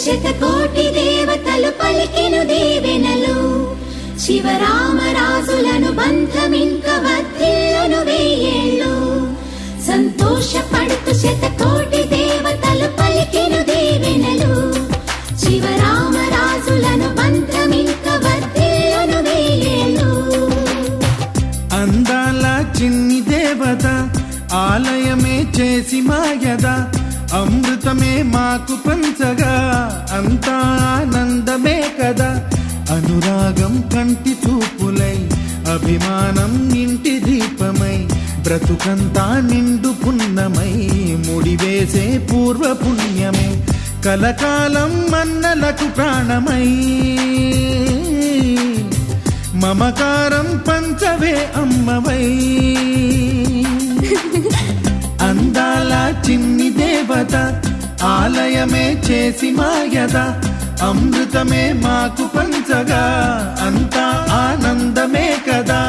శతకోటి దేవతలు పలికెను దీవెనలు శివరామరాజులను బంధమింక వర్ధిల్లును వెయ్యేళ్ళు సంతోషపడుతూ శతకోటి దేవతలు పలికెను దీవెనలు శివరామరాజులను బంధమింక వర్ధిల్లును వెయ్యేళ్ళు. అందాల చిన్ని దేవత ఆలయమే చేసి మాయద అమృతమే మాకు పంచగా అంతా ఆనందమే కదా. అనురాగం కంటి చూపులై అభిమానం ఇంటి దీపమై బ్రతుకంతా నిండు పున్నమై ముడివేసే పూర్వ పుణ్యమే కలకాలం మన్నలకు ప్రాణమై మమకారం పంచవే అమ్మవై. అందాల చిన్ని దేవత ఆలయమే చేసి మాయద అమృతమే మాకు పంచగా అంతా ఆనందమే కదా.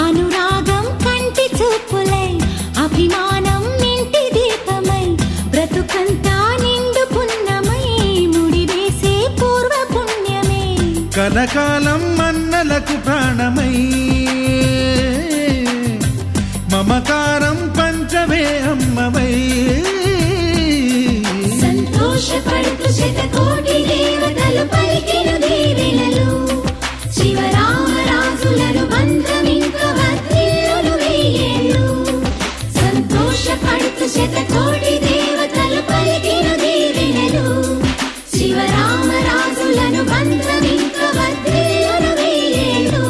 అనురాగం కంటి చూపులై అభిమానం ఇంటి దీపమై బ్రతుకంతా నిండు పున్నమై ముడివేసే పూర్వ పుణ్యమే కలకాలం మన్నలకు ప్రాణమై మమకారం పంచవే అమ్మవై. సంతోషపడుతూ శతకోటి దేవతలు పలికెను దీవెనలు శివరామరాజులను బంధమింక వర్ధిల్లును వెయ్యేళ్ళు సంతోషపడుతూ శతకోటి దేవతలు పలికెను దీవెనలు శివరామరాజులను బంధమింక వర్ధిల్లును వెయ్యేళ్ళు.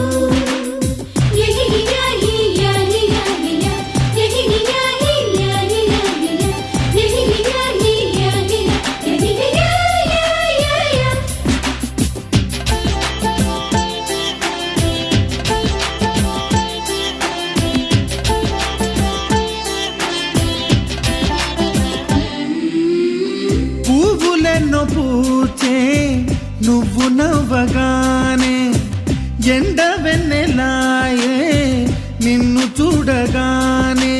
పువ్వులెన్నో పూచే నువ్వు నవ్వగానే ఎండ వెన్నెలాయే నిన్ను చూడగానే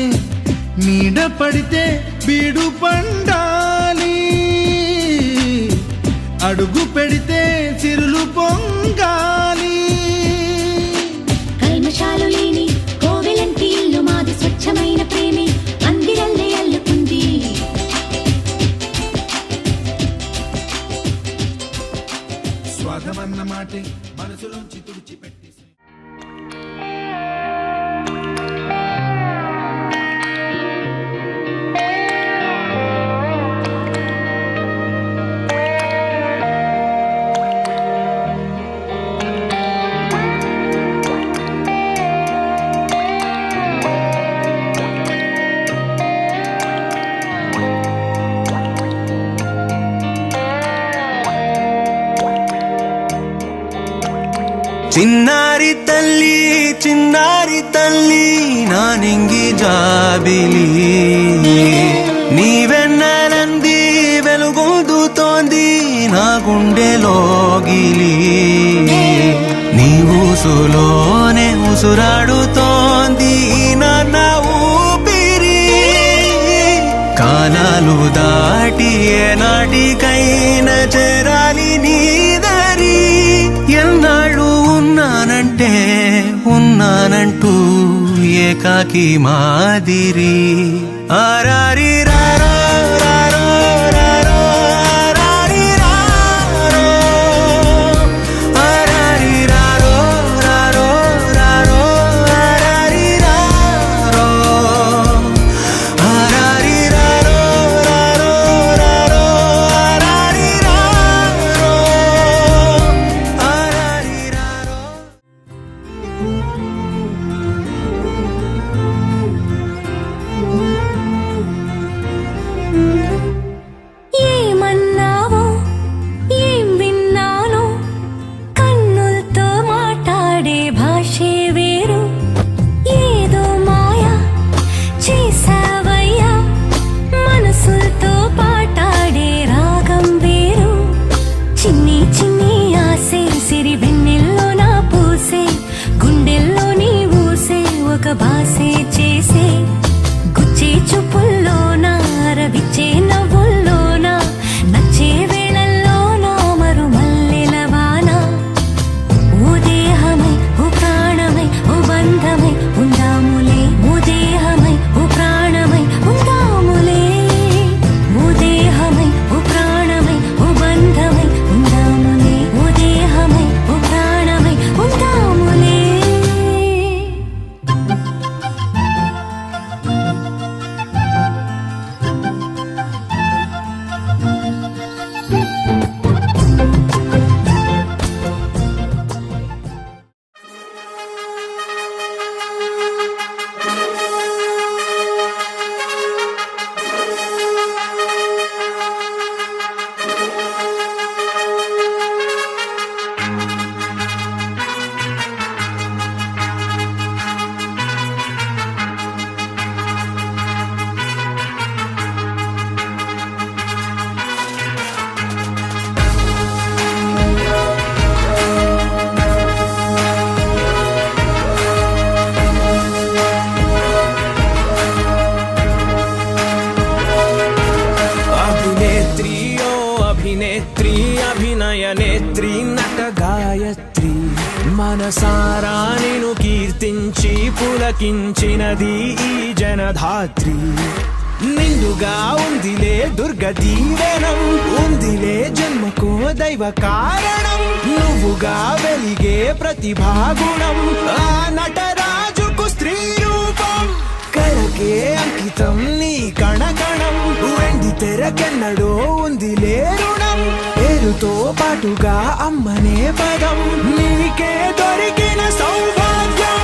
నీడ పడితే బీడు పండాలి అడుగు పెడితే సిరులు పొంగాలి. కల్మషాలు లేని కోవెలంటి ఇల్లు మాది స్వచ్ఛమైన ప్రేమే అందిరల్లే అల్లుకుంది. స్వాగమన్న మాటే మనసులోంచి తుడిచిపెట్టి చిన్నారి తల్లి నా నింగి జాబిలి నీవెన్నెలంది వెలుగొందుతోంది నా గుండెలోగిలి నీ ఊసులోనే ఉసురాడుతోంది నా ఊపిరి కాలాలు దాటి ఏనాటికైనా చేరాలి నీ దరి ఎన్నాళ్ళు ఉన్నానంటూ ఏకాకి మాదిరి ఆరారి రారో రారో రారో ఆరారి రారో ఆరారి రారో రారో రారో ఆరారి రారో ఆరారి రారో రారో రారో ఆరారి రారో ఆరారి రారో. సావిత్రి నట గాయత్రి మనసారా నిను కీర్తించి పులకించినది ఈ జనధాత్రి నిండుగా ఉందిలే దుర్గ దీవెనం ఉందిలే జన్మకో దైవ కారణం నువ్వుగా వెలిగే ప్రతిభాగుణం ఆ నటరాజుకు స్త్రీ రూపం కళకే అంకితం నీ కణకణం వెండి తెరకెన్నడో ఉందిలే రుణం పేరుతో పాటుగా అమ్మనే పదం నీకే దొరికిన సౌభాగ్యం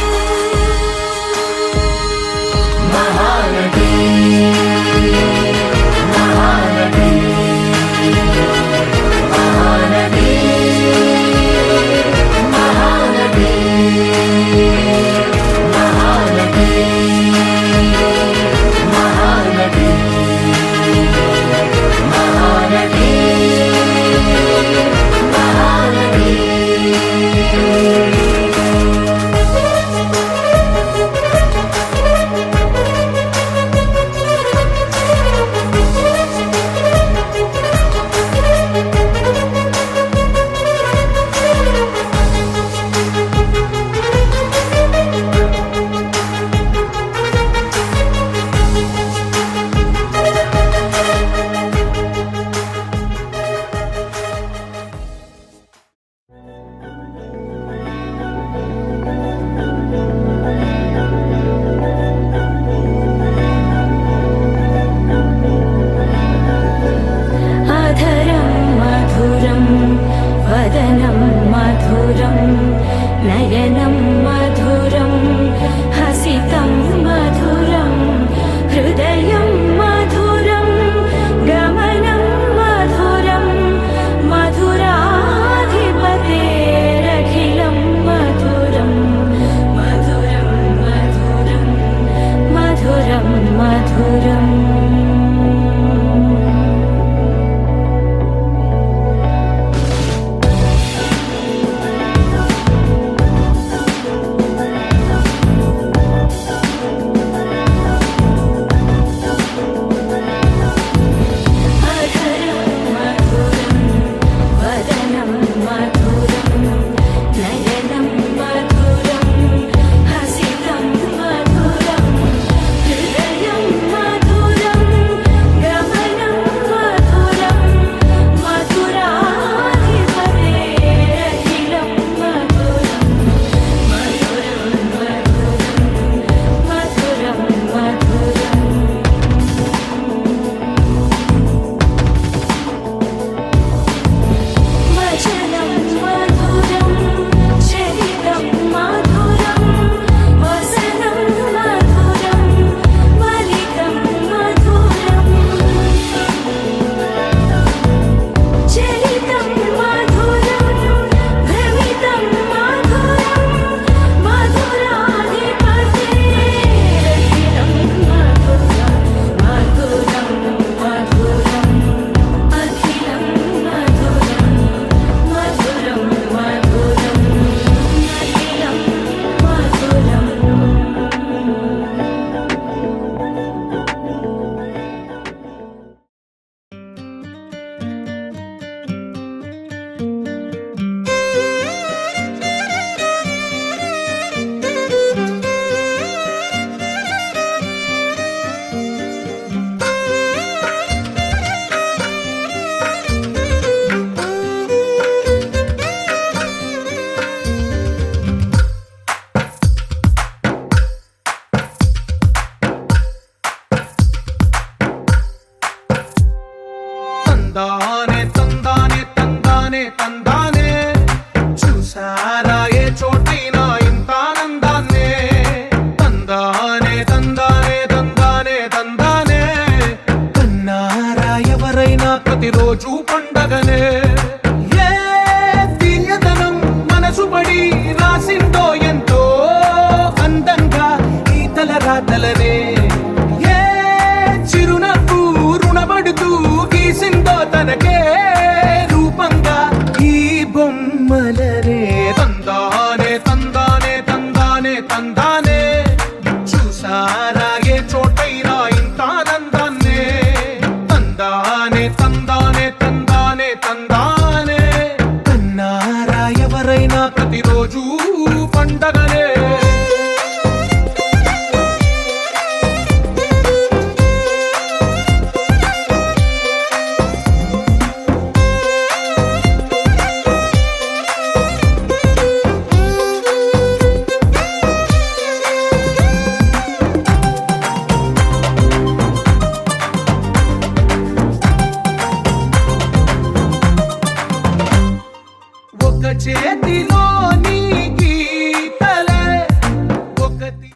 ఒక చేతిలో నీ గీతలే ఒకటి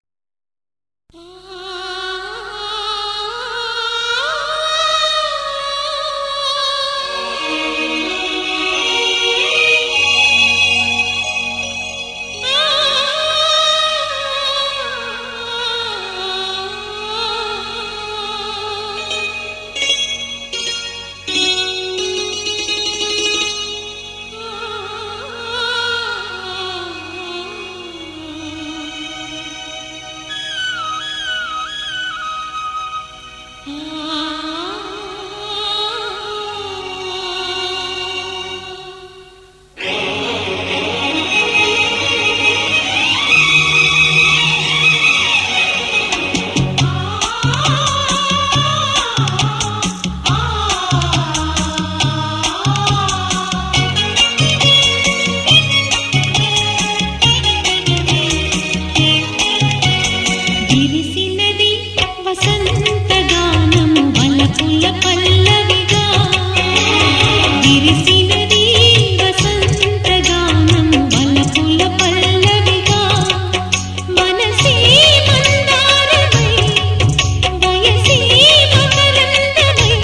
విరిసినది వసంతగానము వలపుల పల్లవిగా విరిసినది వసంతగానము వలపుల పల్లవిగా మనసే మందారమై వయసే మకరందమై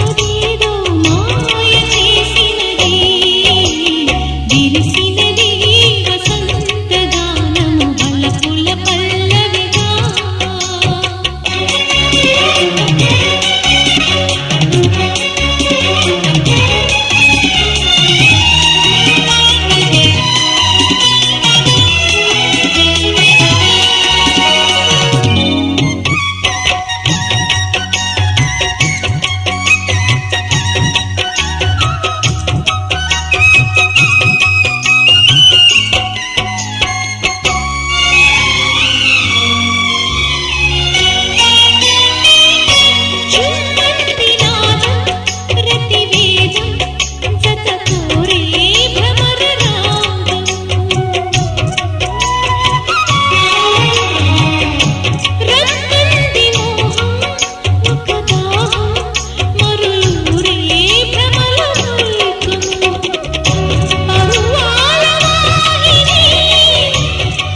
అదేదో మాయ చేసినది విరిసినది వసంతగానము వలపుల పల్లవిగా చుమ్మంది నాదం రతివేదం జత కోరే భ్రమర రాగం రమ్మంది మోహం ఒక దాహం మరులూరే భ్రమల మైకం పరువాల వాహిని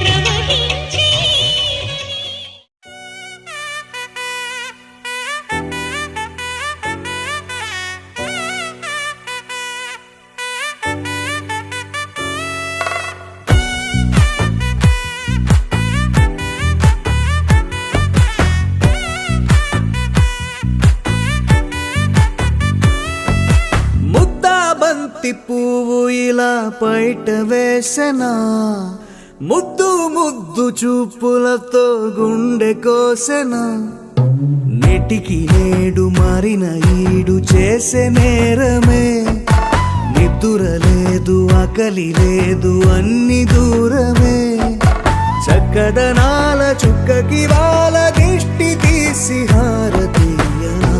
ప్రవహించి ముద్దా బంతి పువ్వు ఇలా బయట వేసెనా ముద్దు ముద్దు చూపులతో గుండె కోసెనా నెటికి నేడు మారిన ఈడు చేసే నేరమే నిద్దుర లేదు ఆకలి లేదు అన్ని దూరమే చక్కదనాల చుక్కకి వాళ్ళ దిష్టి తీసి హారతీయనా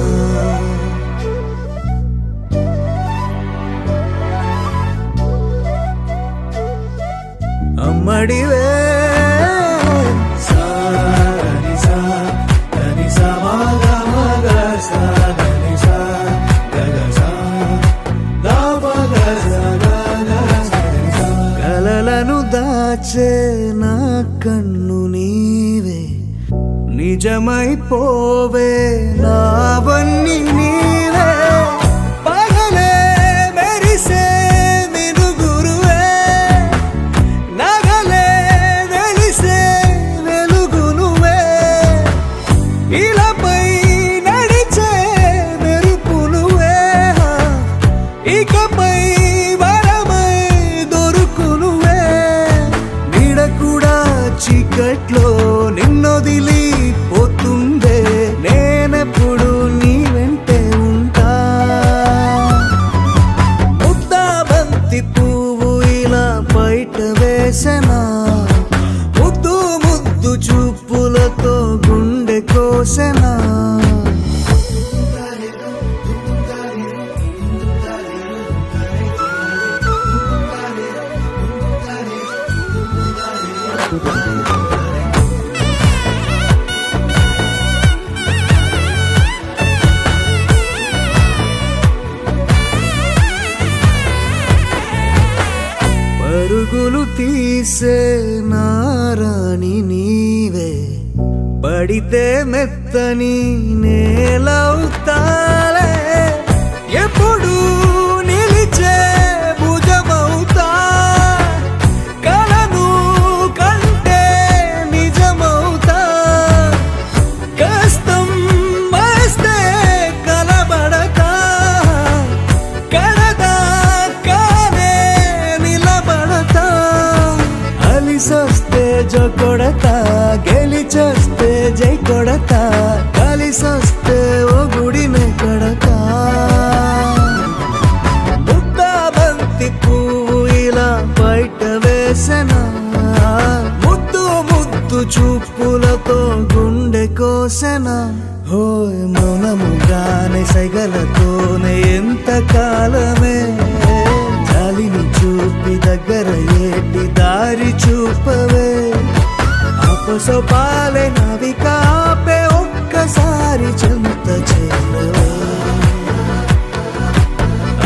అమ్మడివే సాని సా దని సా మగ మగ సా దని సా గగ సా దా మగ సా గగ సా కలలను దాచే నా కన్ను నీవే నిజమైపోవే నావన్నీ నీవే పగలే మెరిసే మినుగురువే నగలే వెలిసే వెలుగు నువ్వే ఇలాపై నడిచే మెరుపు నువ్వే ఇకపై వరమై దొరుకు నువ్వే నీడ కూడా చీకట్లో నిన్నొదిలి పోతుందే నేనెప్పుడు నీ వెంటే ఉంటా ముద్దా బంతి పువ్వు ఇలా బయట వేసెనా ముద్దు ముద్దు చూపులతో గుండె కోసెనా పరుగులు తీసే నారాణి నీవే, పడితే మెత్తని నేలవుతాలే, ఎప్పుడు నిలిచే భుజమవుతా, కలను కంటే నిజమవుతా, కష్టం వస్తే కలబడతా, కడదాకానే నిలబడతా, అలిసొస్తే జో కొడతా, గెలిచొస్తే జై కొడతా, కలిసొస్తే ఓ గుడినే కడతా. ముద్దాబంతి పువ్వు ఇలా బయట వేసెనా, ముద్దు ముద్దు చూపులతో గుండె కోసెనా, హోయ్ మౌనముగానే సైగలతోనే ఎంత కాలమే, జాలిని చూపి దగ్గర ఏటి దారి చూపవే, అపసొపాలే నవికాపే ఒక్కసారి చెంత చేరవే,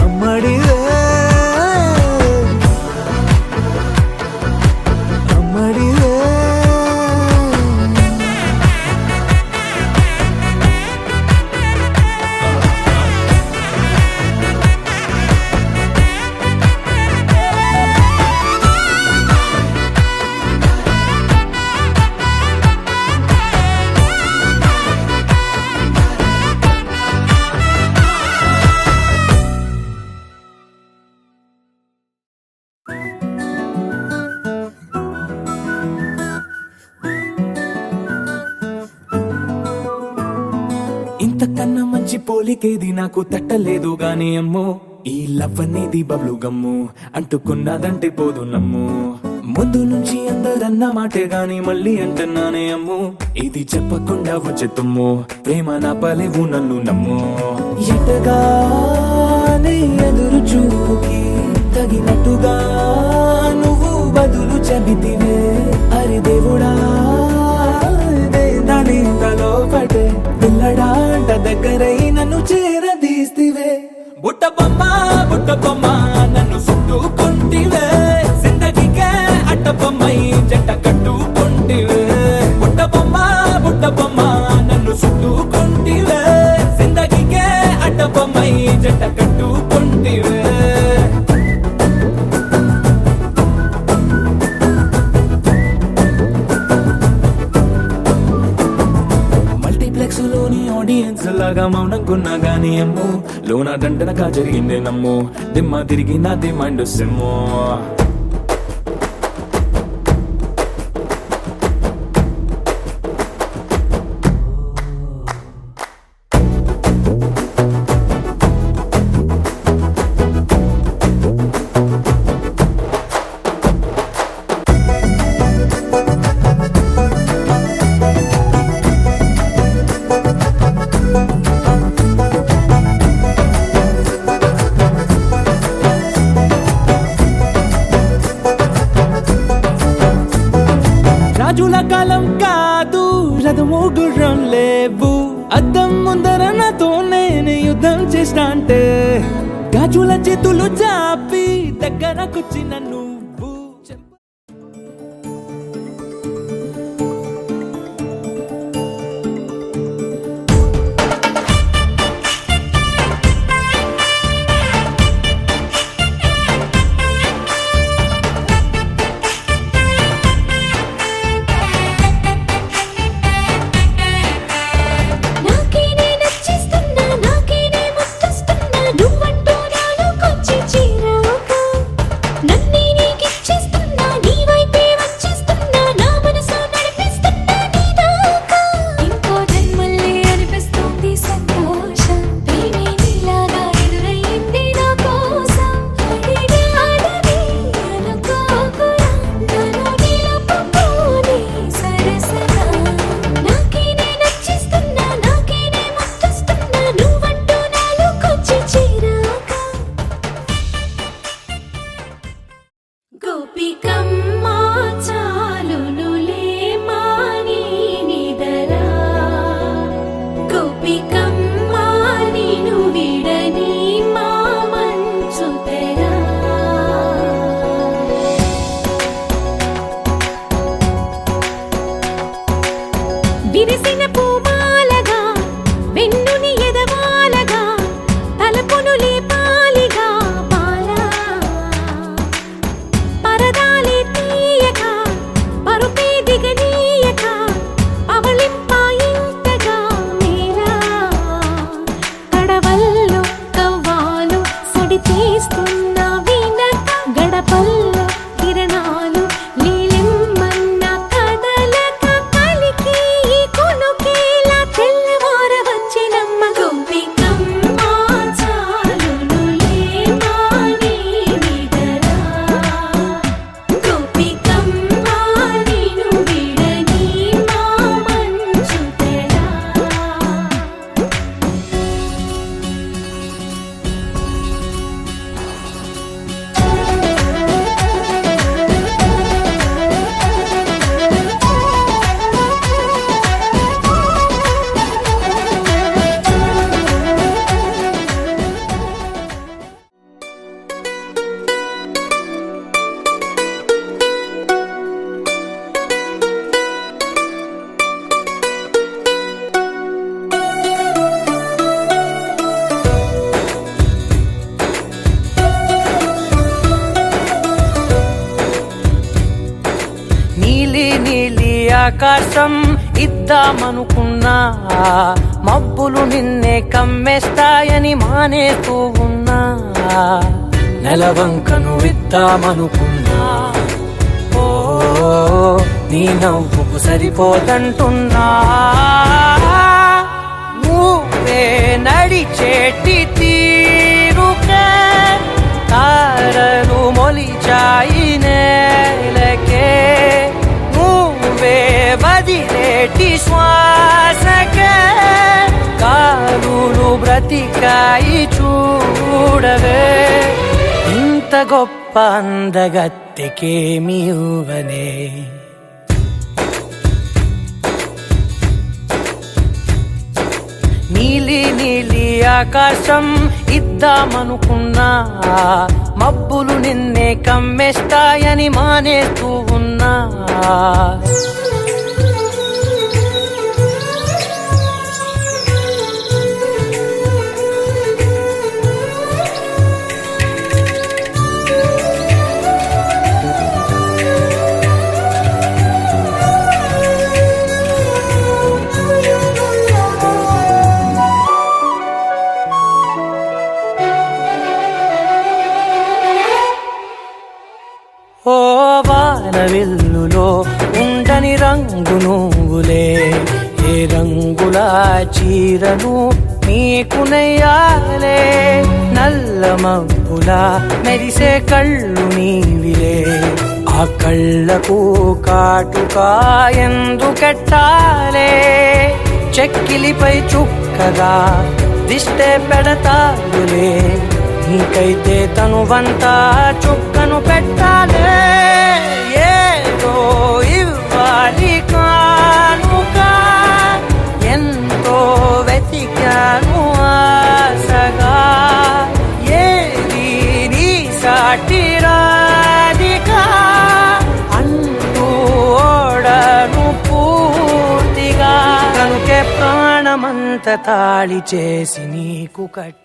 అమ్మడివే అమ్మడివే. ఇంతకన్నా మంచి పోలికేది నాకు తట్టలేదు గాని అమ్మో, ఈ లవ్ అనేది బబ్లు గమ్ము, అంటుకున్నదంటే పోదు నమ్ము, ముందు నుంచి అందరన్న మాటే గాని మళ్ళీ అంటున్నానే అమ్ము, ఇది చెప్పకుండా వచ్చే తుమ్ము, ప్రేమ నా పలేవు నన్ను నమ్ము, ఎటగానే ఎదురు చూపుకి తగినట్టుగా నువ్వు బదులు చెబితివే, అరి దేవుడా దాని తలో పటే పిల్లడాంట దగ్గరై నన్ను చేరదీస్తివే, బుట్ట బొమ్మ నన్ను చుట్టుకుంటివే, జిందగీకే అట్ట బొమ్మై జంట కట్టుకుంటివే, బుట్ట బొమ్మ నన్ను చుట్టుకుంటివే, జిందగీకే అట్ట బొమ్మై జంట కట్టుకుంటివే. లోని ఆడియన్స్ లాగా మౌనంకున్నా గానీ అమ్ము, లోన దండనగా జరిగిందే నమ్ము, దిమ్మ తిరిగి నా దిమ్మండు సిమ్ము. రాజుల కాలం కాదు, రథము గుర్రం లేవు, అద్దం ముందర నాతో నేను యుద్ధం చేస్తా అంటే, గాజుల చేతులు చాపి దగ్గరకొచ్చిన నువ్వు ఆకాశం ఇద్దామనుకున్నా మబ్బులు నిన్నే కమ్మేస్తాయని మానేస్తూ ఉన్నా నెలవంకను ఇద్దామనుకున్నా ఓ నీ నవ్వుకు సరిపోదంటున్నా నువ్వే నడిచేటి తీరుకే తారలు మొలిచాయి నేలకే నువ్వే వదిలేటి శ్వాసకే కారులు బ్రతికాయి చూడవే ఇంత గొప్ప అందగత్తెకేమి ఇవ్వనే నీలి నీలి ఆకాశం ఇద్దామనుకున్నా మబ్బులు నిన్నే కమ్మేస్తాయని మానేస్తూ ఉన్నా ఓ వానవిల్లులో ఉండని రంగు నువ్వులే ఏ రంగుల చీరను నీకు నెయ్యాలే నల్ల మబ్బులా మెరిసే కళ్ళు నీవిలే ఆ కళ్ళకు కాటుకా ఎందుకెట్టాలే చెక్కిలిపై చుక్కగా దిష్టే పెడతాయులే నీకైతే తనువంతా చుక్కను పెట్టాలే ఏదో ఇవ్వాలి కానుక ఎంతో వెతికాను ఆశగా ఏది నీ సాటి రాధికా అంటూ ఓడను పూర్తిగా కనుకే ప్రాణమంత తాళి చేసి నీకు కట్ట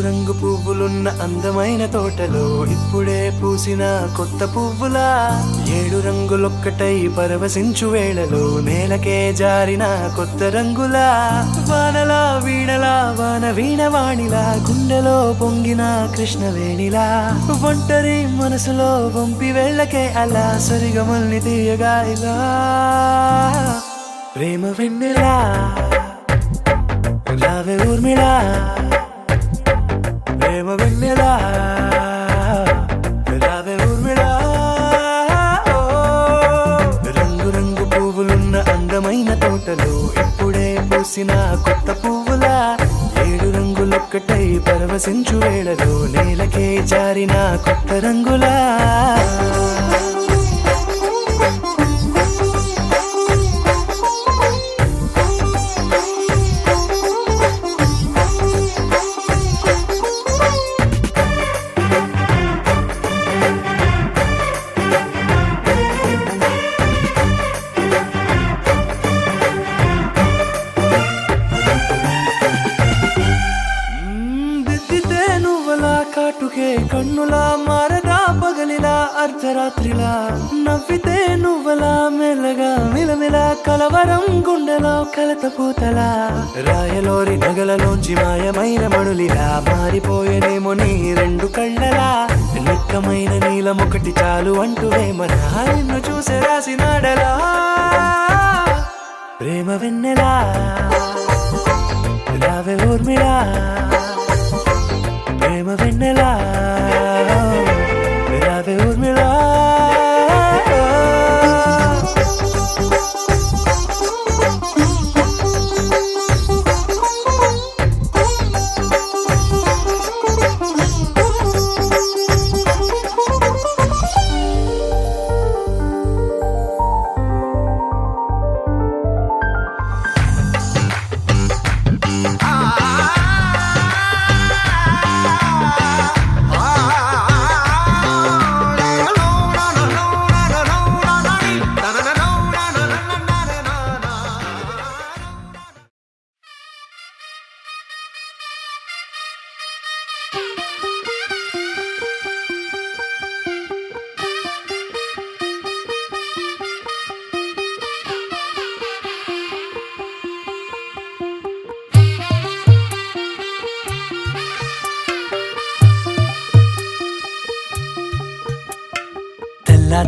రంగు పువ్వులున్న అందమైన తోటలో ఇప్పుడే పూసిన కొత్త పువ్వులా 7 రంగులొక్కటై పరవశించు వేళలో నేలకే జారిన కొత్త రంగులా వానలా వీణలా వాన వీణవాణిలా గుండెలో పొంగిన కృష్ణవేణిలా ఒంటరి మనసులో వంపి వెళ్ళకే అలా సరిగమల్ని తీయగా ఇలా ప్రేమ వెన్నెలా రావే ఊర్మిళా ప్రేమ వెన్నెలా రావే ఊర్మిళా రంగు రంగు పువ్వులున్న అందమైన తోటలో ఇప్పుడే పూసిన కొత్త పువ్వులా 7 రంగులొక్కటై పరవశించు వేళలో నేలకే జారిన కొత్త రంగులా కన్నులా మారగా పగలిలా అర్ధరాత్రిలా నవ్వితే నువ్వలా మెల్లగా మిలమిలా కలవరం గుండెలో కలతపోతలా రాయలోరి నగలలోంచి మాయమైన మణులిలా మారిపోయేనేమో నీ 2 కళ్ళలా నిక్కమైన నీలమొకటి చాలు అంటూ వేమనా నిన్ను చూసే రాసినాడలా ప్రేమ వెన్నెలా రావే ఊర్మిళా ప్రేమ వెన్నెలా రావే ఊర్మిళా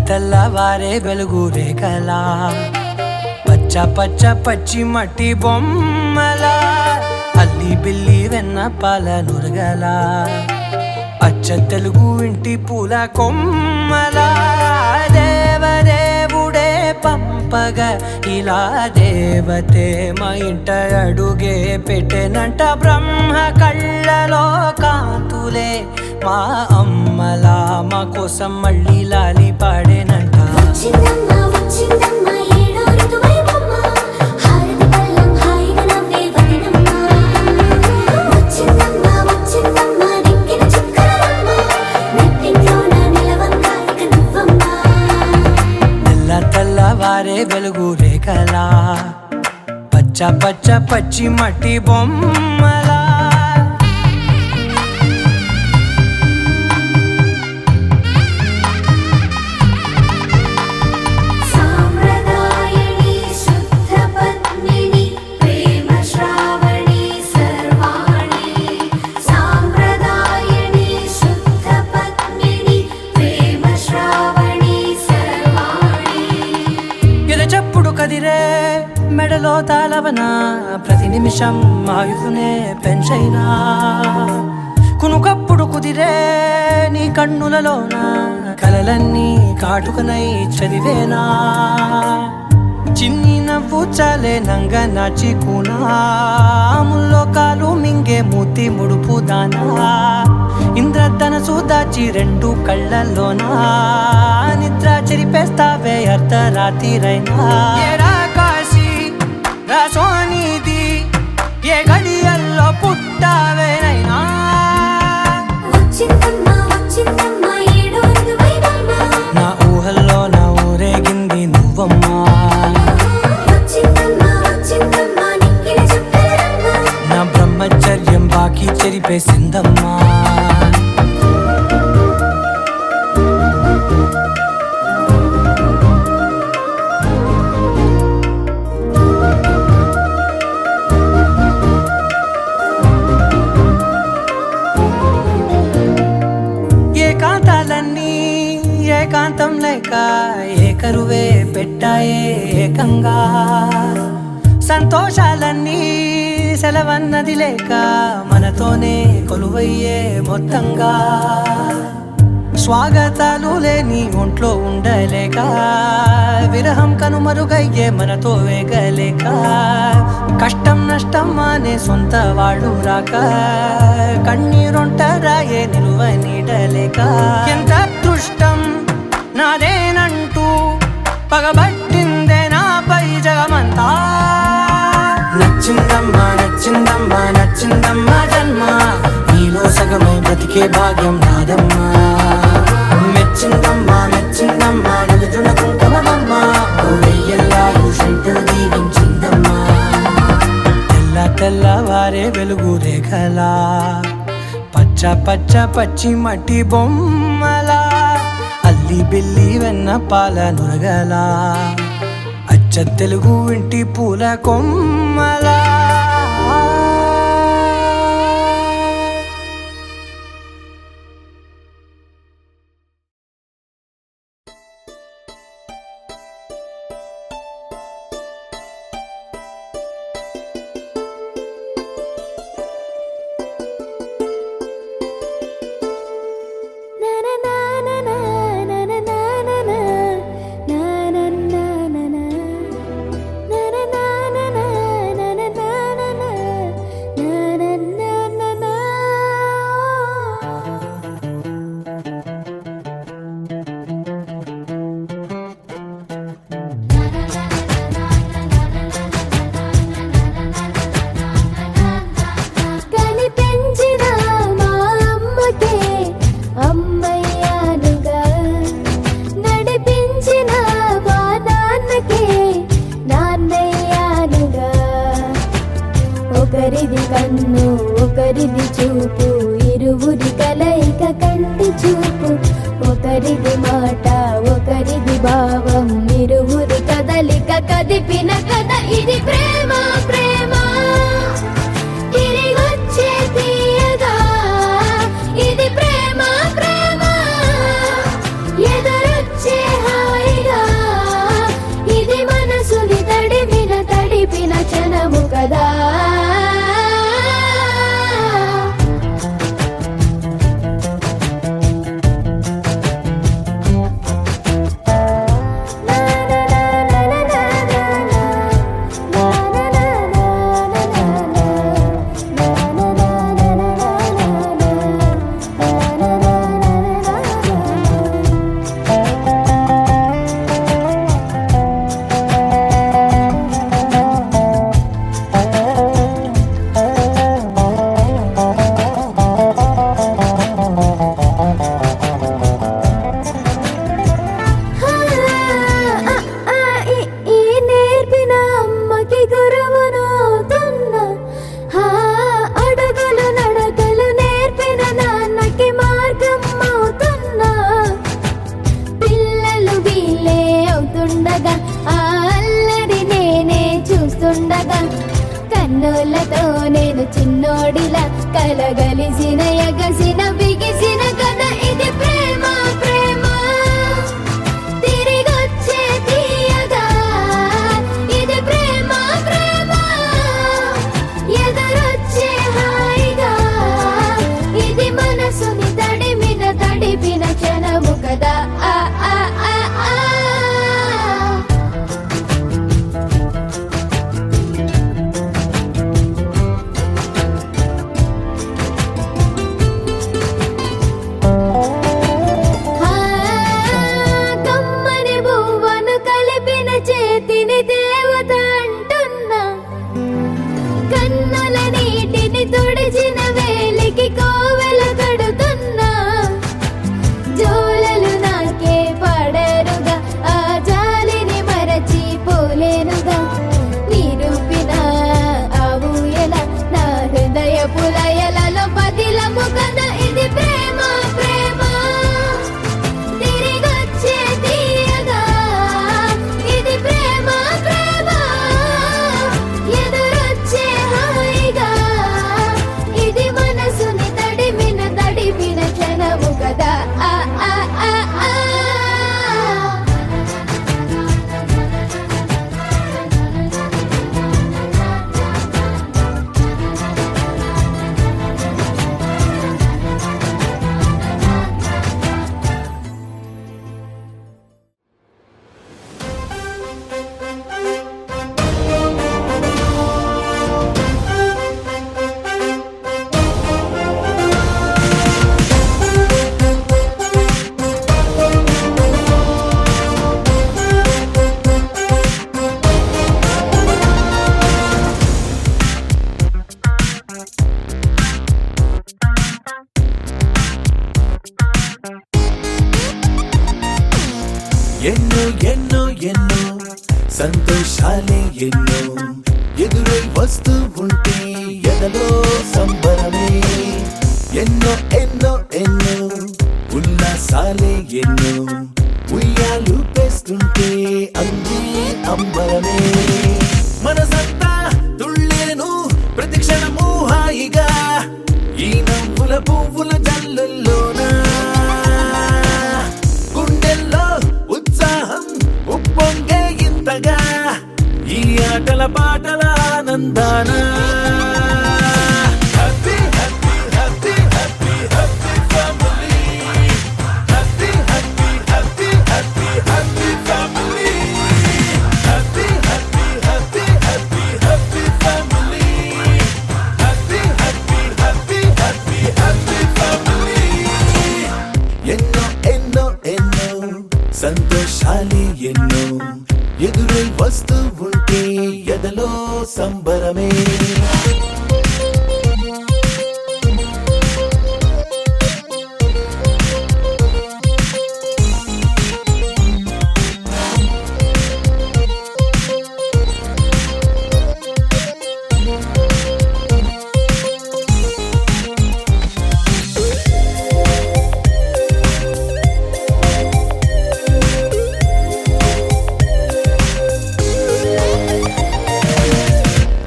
తెల్లవారే వెలుగు రేఖలా పచ్చ పచ్చ పచ్చి మట్టి బొమ్మలా అల్లి బిల్లి వెన్న పాల నురగలా అచ్చ తెలుగు ఇంటి పూల కొమ్మలా దేవదేవుడే పంపగా ఇలా దేవతే మా ఇంట అడుగే పెట్టెనంట బ్రహ్మ కళ్ళలో కాంతులే మా అమ్మలా మా కోసం మళ్ళీ లాలి పాడేనంట వచ్చిందమ్మ వచ్చిందమ్మ ఏడో ఋతువైవమ్మ హారతి పళ్ళం హాయిగా నవ్వే వదినమ్మ వచ్చిందమ్మ వచ్చిందమ్మ నెక్కిన చుక్కలమ్మ నెట్టింట్లోన నిలవంగా ఇక నువ్వమ్మ తెల్లవారే వెలుగు రేఖలా పచ్చ పచ్చ పచ్చి మట్టి బొమ్మలా సాంప్రదాయని శుద్ధ పద్మిని ప్రేమ శ్రావణి సర్వాణి సాంప్రదాయని శుద్ధ పద్మిని ప్రేమ శ్రావణి సర్వాణి ఎరచప్పుడు కదిరే మెడలో తాళవన ప్రతి నిమిషం ఆయుధునే పెంచైనా కునుకప్పుడు కుదిరే నీ కన్నులలోన కలలన్నీ కాటుకనై చదివేనా చిన్ని నవ్వు చాలే నంగ నాచి కూనాముల్లో కాలు మింగే మూతి ముడుపు దానా ఇంద్రధనసు దాచి రెండు కళ్ళల్లోనా నిద్ర చెరిపేస్తావే అర్ధరాత్రిరైనా ఏరా కాశీ రా సోనిది ఏ గడియల్లో పుట్టావేనైనా వచ్చిందమ్మ వచ్చిందమ్మ ఏడో ఋతువైవమ్మ నా ఊహల్లో నా ఊరేగింది నువ్వమ్మా వచ్చిందమ్మ వచ్చిందమ్మ నెక్కిన చుక్కలమ్మ నా బ్రహ్మచర్యం బాకీ చెరిపేసిందమ్మా ఏకాంతాలన్నీ ఏకాంతం లేక ఏకరువే పెట్టాయే ఏకంగా సంతోషాలన్నీ సెలవన్నది లేక మనతోనే కొలువయ్యే మొత్తంగా స్వాగతాలు లేని ఒంట్లో ఉండలేక విరహం కనుమరుగయ్యే మనతో వేగలేక కష్టం నష్టం అనే సొంత వాళ్ళు రాక కన్నీరొంటరాయే నిలువ నీడలేక ఎంత అదృష్టం నాదేనంటూ పగబట్టిందే నాపై జగమంతా నచ్చిందమ్మా నచ్చిందమ్మా నచ్చిందమ్మా జన్మ నీలో సగమై బ్రతికే భాగ్యం నాదమ్మా మెచ్చిందమ్మా మెచ్చిందమ్మా నలుజున కుంకుమమ్మా వెయ్యల్లాలు శంకులు దీవించిందమ్మా తెల్లవారే వెలుగు రేఖలా పచ్చ పచ్చ పచ్చి మట్టి బొమ్మలా అల్లి బిల్లి వెన్న పాల నురగలా అచ్చ తెలుగు ఇంటి పూల కొమ్మలా కనిపించిన మా అమ్మకే అమ్మయ్యానుగా నడిపించిన మా నాన్నకే నాన్నయ్యానుగా ఒకరిది కన్ను ఒకరిది చూపు ఇరువురి కలయిక కంటి చూపు ఒకరిది మాట ఒకరిది భావం ఇరువురి కదలిక కదిపిన కథ ఇది ప్రేమ ప్రేమ తిరిగొచ్చే తీయగా ఇది ప్రేమ ప్రేమ ఎదురొచ్చే కలగలిసిన ఎగసిన బిగిసిన కథ ఇది ప్రేమ ప్రేమ తిరిగొచ్చే తీయగా ఇది ప్రేమ ప్రేమ ఎదురొచ్చే హాయిగా ఇది మనసుని తడిపిన క్షణము కదా ఆ ఆ ఆ ఆ కమ్మని బువ్వను కలిపిన చేతిని దేవత అంటున్నా కన్నుల నీటిని తుడిచిన వేలికి కోవెల కడుతున్నా జోలలు నాకే పడరుగా ఆ జాలిని మరచి పోలేనుగా నిరూపిన ఆ ఊయల నా హృదయ పులయలలో పదిలము కదా ఇది ప్రేమ ప్రేమ తిరిగొచ్చే తీయగా ఇది ప్రేమ ప్రేమ ఎదురొచ్చే హాయిగా ఇది మనసుని తడిపిన క్షణము కదా ఆ ఆ ఆ ఆ ఎన్నో ఎన్నో ఎన్నో సంతోషాలే ఎన్నో ఎదురై వస్తూ ఉంటే ఎదలో సంబరమే ఎన్నో ఎన్నో ఎన్నో ఉల్లాసాలే ఎన్నో ఉయ్యాలు పేస్తుంటే అందే అంబరమే మనసంతా తుళ్ళేను ప్రతి క్షణము హాయిగా ఈ నవ్వుల పువ్వుల జల్లుల్లోనా గుండెల్లో ఉత్సాహం ఉప్పొంగే ఇంతగా ఈ ఆటల పాటల ఆనందాన happy happy happy happy happy family happy happy happy happy happy family happy happy happy happy happy family happy happy happy happy happy family ఎన్నో ఎన్నో ఎన్నో సంతోషాలే ఎన్నో ఎదురై వస్తూ ఉంటే ఎదలో సంబరమే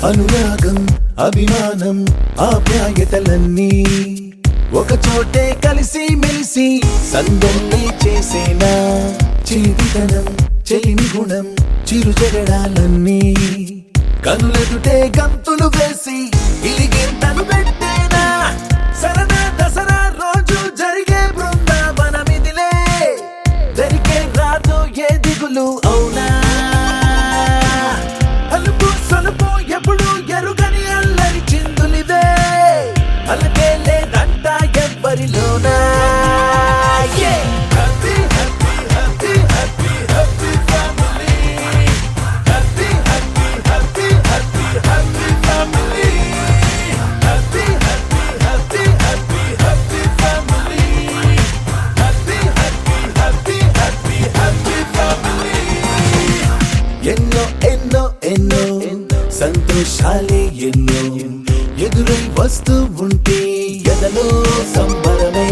అనురాగం అభిమానం ఆప్యాయతలన్నీ ఒక చోటే కలిసి మెలిసి సందల్లి చేసేనా చిలిపితనం చెలిమి గుణం చిరు జగడాలన్నీ కనులెదుటే గంతులు వేసి ఇలిగింతలు పెట్టేనా సరదా దసరా రోజు జరిగే బృందావనమిదిలే జరిగే రాదు ఏ దిగులు అవునా అలుపు సొలుపు ఎప్పుడు ఎరుగని అల్లరి చిందులిదే అలకే లేదంట ఎవ్వరిలోనా happy happy happy happy happy family happy happy happy happy happy family happy happy happy happy happy family happy happy happy happy happy family ఎన్నో ఎన్నో ఎన్నో సంతోషాలే ఎన్నో ఎదురై వస్తూ ఉంటే ఎదలో సంబరమే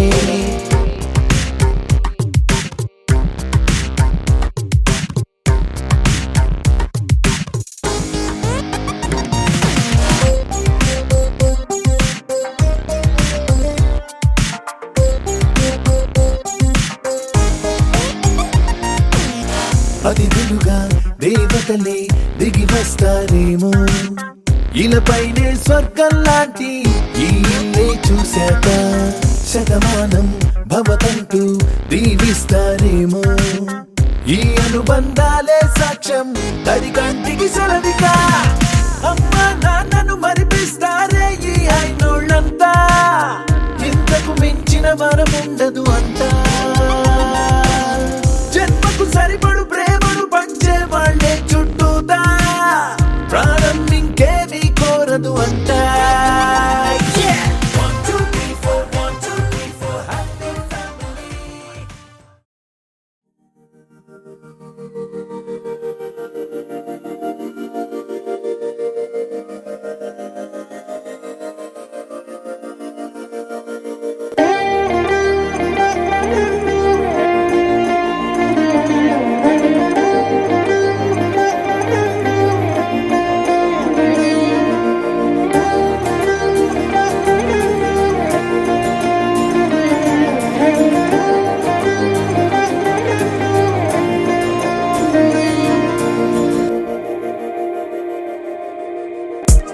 దీవిస్తారేమో ఇలపైనే స్వర్గం లాంటి ఈ ఇల్లే చూశాక శతమానం భవతంటూ దీవిస్తారేమో ఈ అనుబంధాలే సాక్ష్యం తడి కంటికి సెలవిగా అమ్మ నాన్నను మరిపిస్తారే ఈ అయినోళ్ళంతా ఇంతకు మించిన వరముండదు అంతా జన్మకు సరిపడు ప్రేమను పంచే వాళ్ళే చుట్టూతా ప్రాణం ఇంకేమీ కోరదు అంటా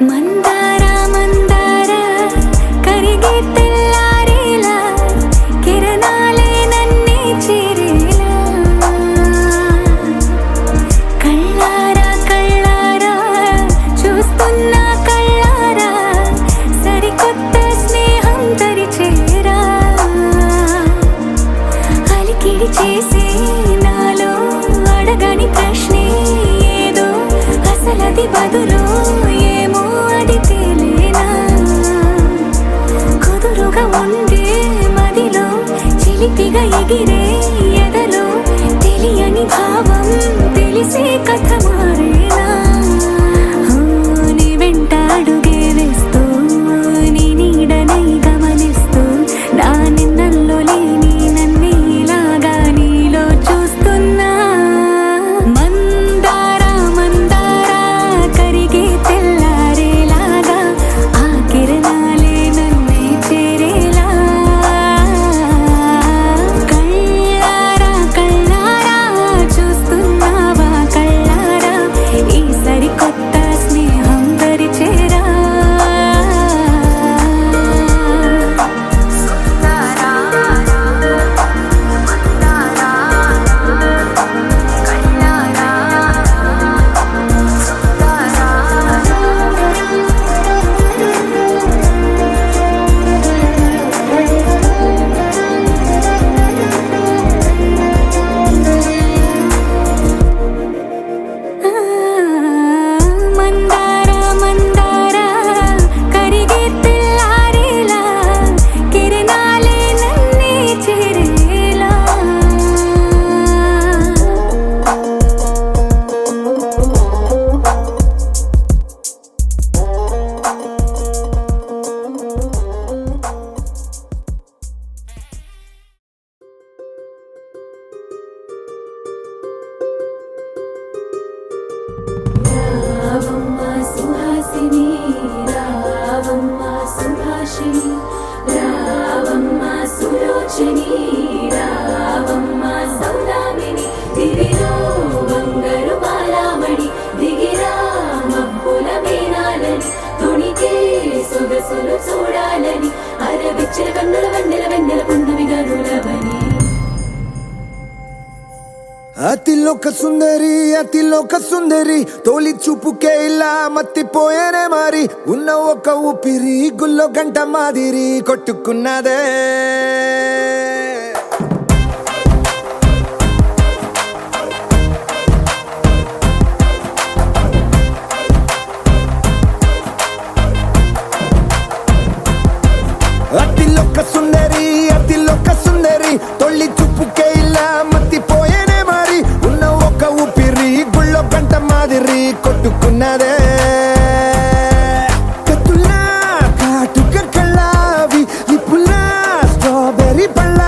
మందార మందార కరిగే తెల్లారేలా కిరణాలే నన్నే చేరేలా కళ్ళారా కళ్ళారా చూస్తున్నా కళ్ళారా సరికొత్త స్నేహం తరిచేరా అలికిడి చేసే నాలో అడగని ప్రశ్నే ఏదో అసలది బదులు ఏమో అది తేలేనా కుదురుగా ఉండే మదిలో చిలిపిగా ఎగిరే ఎదలో తెలియని భావం తెలిసే కథ మారేనా నీ వెంట అడుగే వేస్తూ నీ నీడనై గమనిస్తూ నా నిన్నల్లో లేని నన్నే ఇలాగా నీలో చూస్తున్నా మందార మందార కరిగే తెల్లారేలాగా ఆ కిరణాలే నన్నే చేరేలా కళ్ళారా కళ్ళారా చూస్తున్నావా కళ్ళారా ఈ సరికొత్త స్నేహం దరిచేరా మందార మందార కరిగే తెల్లారేలా కిరణాలే నన్నే చేరేలా రావమ్మ సుహాసిని రావమ్మ సుభాషిణి రావమ్మ సులోచని రావమ్మ సౌదామిని దివిలో బంగారు బాలామణి దిగిరా మబ్బుల మేనాలని తొణికే సొగసులు చూడాలని అరవిచ్చిన కన్నుల వెన్నెల వెన్నెల పున్నమిగా నులవని అతిలోక సుందరి తోలి చూపుకే ఇలా మత్తిపోయేనే మారి ఉన్న ఒక ఊపిరి గుల్లో గంట మాదిరి కొట్టుకున్నదే అతిలోక సుందరి తొలి చూపుకే ఇలా మత్తిపోయేనే మారి ఉన్న ఒక ఊపిరి గుళ్ళో గంట మాదిరి కొట్టుకున్నదే కత్తులా కాటుక కళ్ళావి నిప్పులా స్ట్రాబెర్రీ పళ్ళ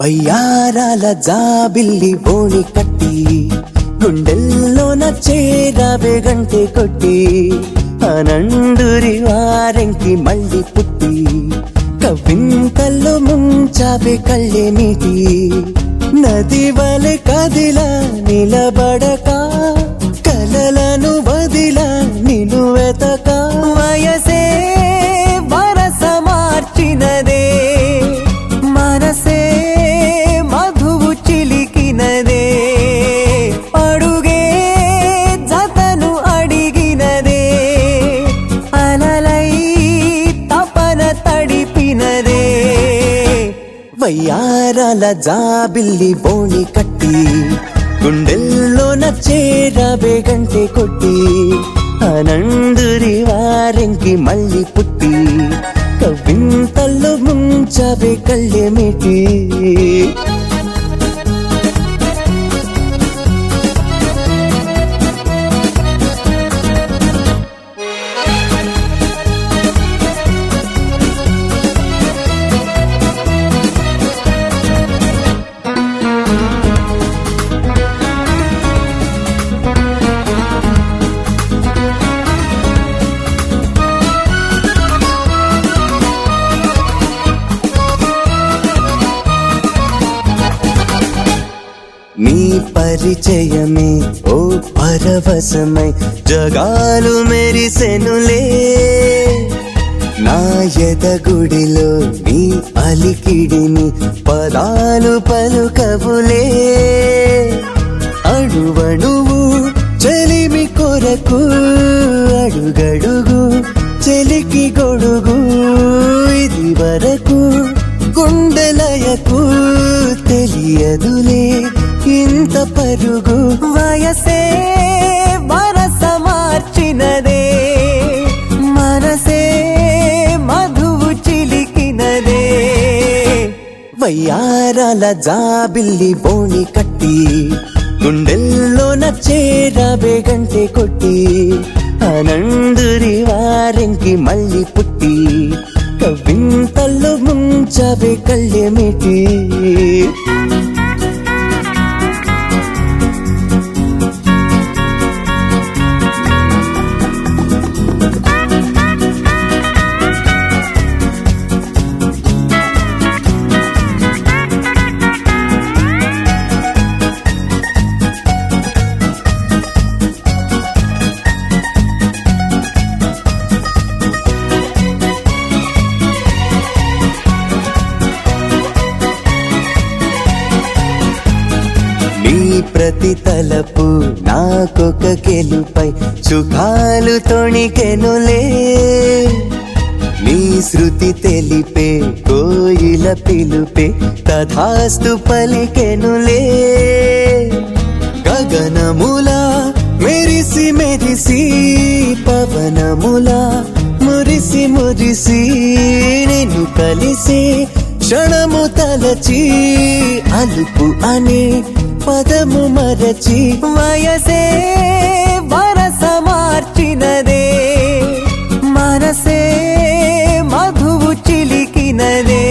వయ్యారాల జాబిల్లి బోణి కట్టి గుండెల్లో నచ్చేరావే గంటే కొట్టి అనండురి వారెంకి మళ్ళీ పుట్టి కవ్వింతల్లో ముంచావే కళ్ళే నీటి నది వలె కదిలా నిలబడక కలలను వదిలా నిన్ను వెతక వయసే వరస మార్చినదే మనసే మధువు చిలికినదే అడుగే జతను అడిగినదే అలలై తపన తడిపినదే వయ్యారాల జాబిల్లి బోణి కట్టి గుండెల్లో నచ్చేరావే గంటే కొట్టి అనందురి వారెంకి మళ్ళీ పుట్టి కవ్వింతల్లో ముంచావే కళ్ళేమిటి నీ పరిచయమే ఓ పరవశమై జగాలు మెరిసెనులే నా ఎదగుడిలో నీ అలికిడిని పదాలు పలుకవులే అడువడువు చెలిమి కొరకు అడుగడుగు చెలికి గొడుగు ఇది వరకు గుండెలయకు తెలియదులే ఇంత పరుగు వయసే వరస మార్చినదే మనసే మధువు చిలికినదే వయ్యారాల జాబిల్లి బోణి కట్టి గుండెల్లో నచ్చేరావే గంటే కొట్టి అనందురి వారెంకి మళ్ళీ పుట్టి కవ్వింతల్లో ముంచావే కళ్ళేమిటి ప్రతి తలపు నాకొక గెలుపై సుఖాలు తొణికెనులే నీ శృతి తెలిపే కోయిల పిలుపే తథాస్తు పలికెనులే గగనములా మెరిసి మెరిసి పవనములా మురిసి మురిసి నిన్ను కలిసి క్షణము తలచి అలుపు అనే పదము మరచి వయసే వరస మార్చినదే మనసే మధువు చిలికినదే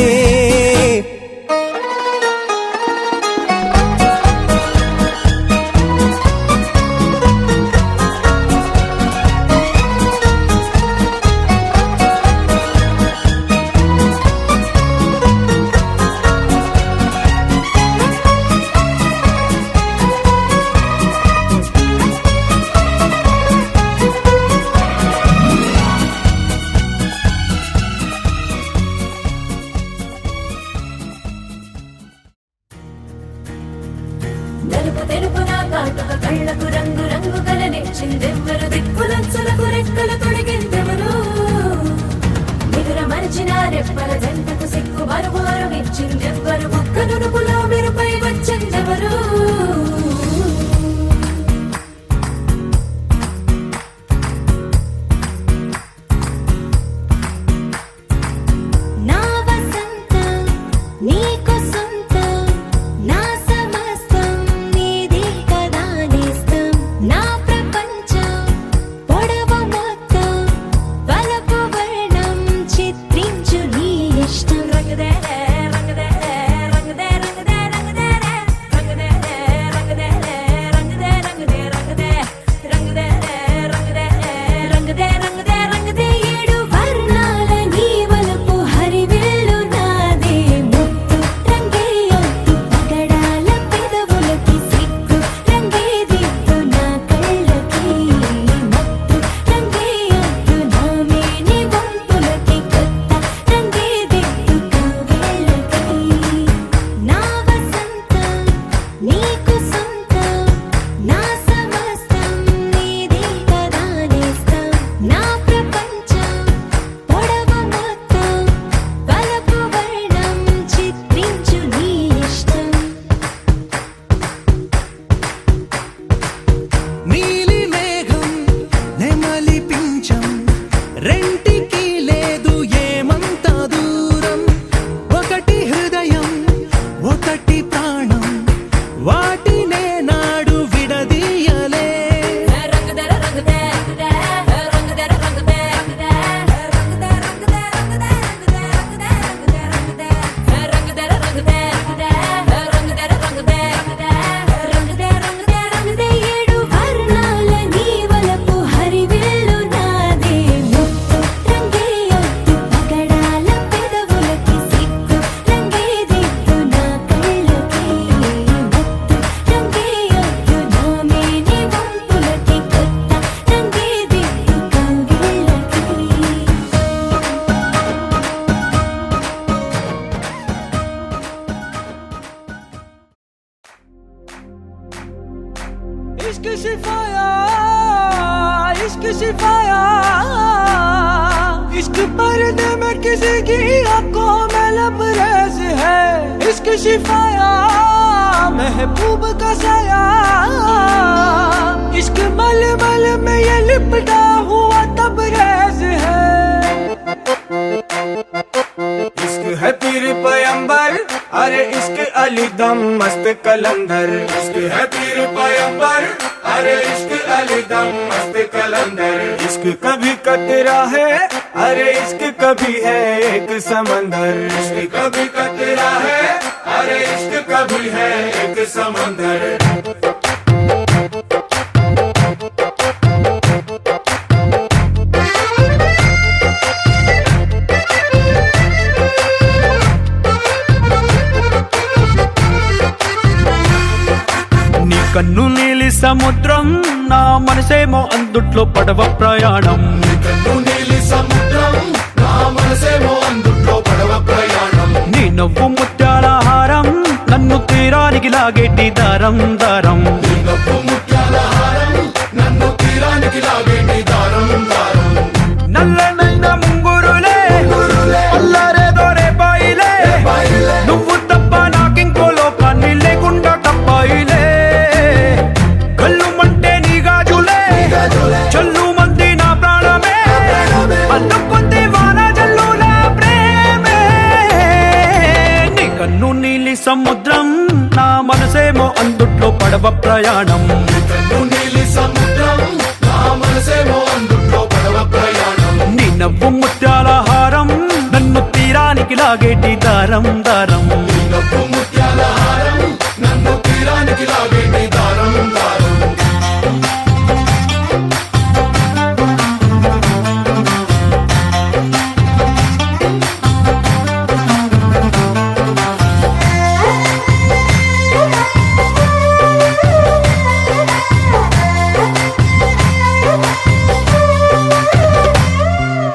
किसी की आंखों में लबरेज है इश्क शिफाया महबूब का साया इश्क मलमल में ये लिपटा हुआ तबरेज है इश्क है पीर पैगंबर अरे इश्क अली दम मस्त कलंदर इश्क है पीर पैगंबर अरे इश्क अली दम मस्त कलंदर इश्क कभी कतरा है अरे इश्क कभी है एक समंदर इश्क कभी कतरा है अरे इश्क कभी है एक समंदर కన్ను నీలి సముద్రం నా మనసేమో అందుట్లో పడవ ప్రయాణం కన్ను నీలి సముద్రం నా మనసేమో అందుట్లో పడవ ప్రయాణం నీ నవ్వు ముత్యాల హారం నన్ను తీరానికి లాగేటి దారం దారం నీ నవ్వు ముత్యాల హారం నన్ను తీరానికి లాగేటి దారం దారం నల్లనైన ముంగురులే అల్లారేదో రేపాయిలే నువ్వు తప్ప నాకింకో లోకాన్ని లేకుండా తప్పాయిలే చల్లు మంది నా ప్రాణమే అందుకుంది వాన జల్లుల ప్రేమే నీ కన్ను నీలి సముద్రం నా మనసేమో అందుట్లో పడవ ప్రయాణం కన్ను నీలి సముద్రం నా మనసేమో అందుట్లో పడవ ప్రయాణం నీ నవ్వు ముత్యాల హారం నన్ను తీరానికి లాగేటి దారం దారం నీ నవ్వు ముత్యాల హారం నన్ను తీరానికి లాగేటి దారం దారం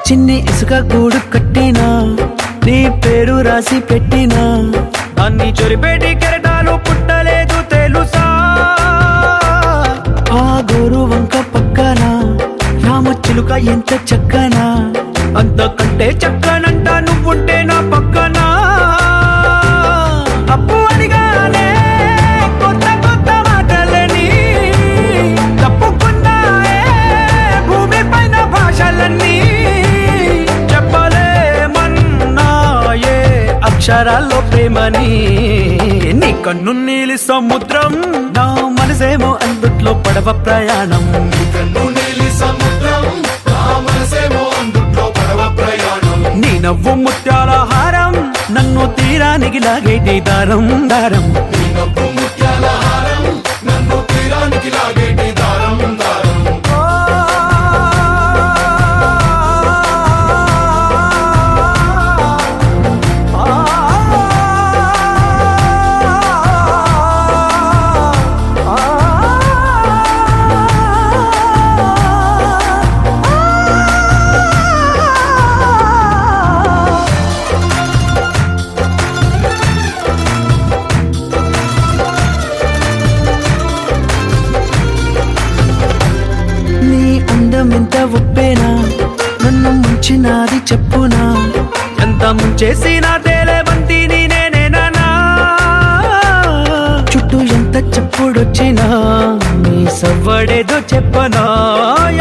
చిన్ని ఇసుక గూడు కట్టినా నీ పేరు రాసి పెట్టినా దాన్ని చొరిపేటి కెరటాలు పుట్టలేదు తెలుసా ఆ గోరు వంక పక్కన రామచిలుక ఎంత చక్కనా అంతకంటే చక్కనంట నువ్వుంటే నా పక్కన అప్పు అడిగానే కొత్త కొత్త మాటలని తప్పుకున్నాయే భూమి పైన భాషలన్నీ చెప్పలేమన్నాయే అక్షరాల్లో ప్రేమని నీ కన్ను నీలి సముద్రం నా మనసేమో అందుట్లో పడవ ప్రయాణం కన్ను నీలి సముద్రం నా మనసేమో అందుట్లో పడవ ప్రయాణం నీ నవ్వు ముత్యాల హారం నన్ను తీరానికి లాగేటి దారం దారం నీ నవ్వు ముత్యాల హారం నన్ను తీరానికి లాగేటి దారం దారం ఎంత ఉప్పేనా నన్ను ముంచినాది చెప్పునా ఎంత ముంచేసినా తేలేవంతిని నేనేనా చుట్టూ ఎంత చెప్పుడొచ్చినా నీ సవ్వడేదో చెప్పనా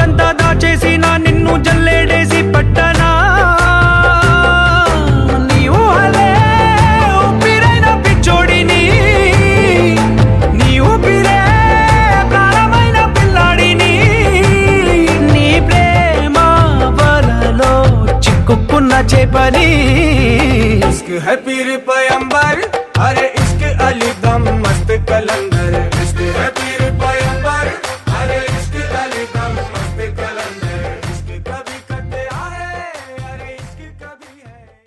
ఎంత దాచేసినా నిన్ను జల్లేడేసి పట్టనా నీ ఊహలే ఊపిరైన పిచ్చోడిని నీ ఊపిరే ప్రాణమైన పిల్లాడిని నీ ప్రేమ వలలో చిక్కుకున్న చేపని इश्क है पीर पे